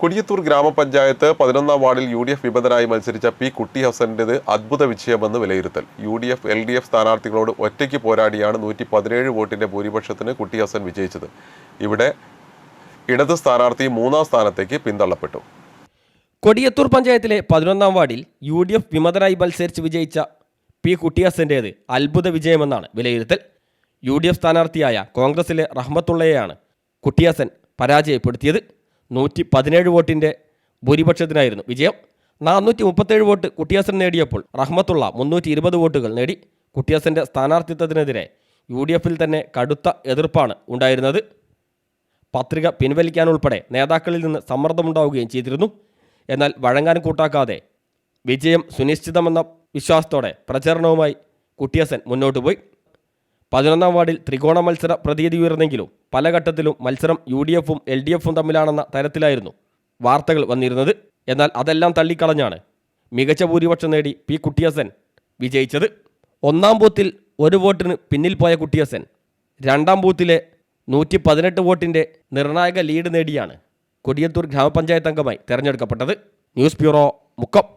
കൊടിയത്തൂർ ഗ്രാമപഞ്ചായത്ത് 11ാം വാർഡിൽ UDF വിമതനായി മത്സരിച്ച പി കുട്ടി ഹസന്റേത് അദ്ഭുത വിജയമെന്ന് വിലയിരുത്തൽ. UDF LDF സ്ഥാനാർത്ഥികളോട് ഒറ്റയ്ക്ക് പോരാടിയാണ് 117 വോട്ടിന്റെ ഭൂരിപക്ഷത്തിന് കുട്ടി ഹസൻ വിജയിച്ചത്. ഇവിടെ ഇടത് സ്ഥാനാർത്ഥി 3ാം സ്ഥാനത്തേക്ക് പിന്തള്ളപ്പെട്ടു. കൊടിയത്തൂർ പഞ്ചായത്തിലെ 11ാം വാർഡിൽ UDF വിമതനായി മത്സരിച്ച് വിജയിച്ച പി കുട്ടി ഹസന്റേത് അത്ഭുത വിജയമെന്നാണ് വിലയിരുത്തൽ. UDF സ്ഥാനാർത്ഥിയായ കോൺഗ്രസിലെ റഹ്മത്തുള്ളയെയാണ് കുട്ടി ഹസൻ പരാജയപ്പെടുത്തിയത്. 117 വോട്ടിൻ്റെ ഭൂരിപക്ഷത്തിനായിരുന്നു വിജയം. 437 വോട്ട് കുട്ടി ഹസൻ നേടിയപ്പോൾ റഹ്മത്തുള്ള 320 വോട്ടുകൾ നേടി. കുട്ടി ഹസൻ്റെ സ്ഥാനാർത്ഥിത്വത്തിനെതിരെ UDFിൽ തന്നെ കടുത്ത എതിർപ്പാണ് ഉണ്ടായിരുന്നത്. പത്രിക പിൻവലിക്കാനുൾപ്പെടെ നേതാക്കളിൽ നിന്ന് സമ്മർദ്ദമുണ്ടാവുകയും ചെയ്തിരുന്നു. എന്നാൽ വഴങ്ങാൻ കൂട്ടാക്കാതെ വിജയം സുനിശ്ചിതമെന്ന വിശ്വാസത്തോടെ പ്രചരണവുമായി കുട്ടി ഹസൻ മുന്നോട്ട് പോയി. 11ാം വാർഡിൽ ത്രികോണ മത്സര പ്രതീതി ഉയർന്നെങ്കിലും പല ഘട്ടത്തിലും മത്സരം UDFും LDFും തമ്മിലാണെന്ന തരത്തിലായിരുന്നു വാർത്തകൾ വന്നിരുന്നത്. എന്നാൽ അതെല്ലാം തള്ളിക്കളഞ്ഞാണ് മികച്ച ഭൂരിപക്ഷം നേടി പി കുട്ടി ഹസൻ വിജയിച്ചത്. 1ാം ബൂത്തിൽ 1 വോട്ടിന് പിന്നിൽ പോയ കുട്ടി ഹസൻ 2ാം ബൂത്തിലെ 118 വോട്ടിൻ്റെ നിർണായക ലീഡ് നേടിയാണ് കൊടിയത്തൂർ ഗ്രാമപഞ്ചായത്ത് അംഗമായി തെരഞ്ഞെടുക്കപ്പെട്ടത്. News bureau, Mukkam.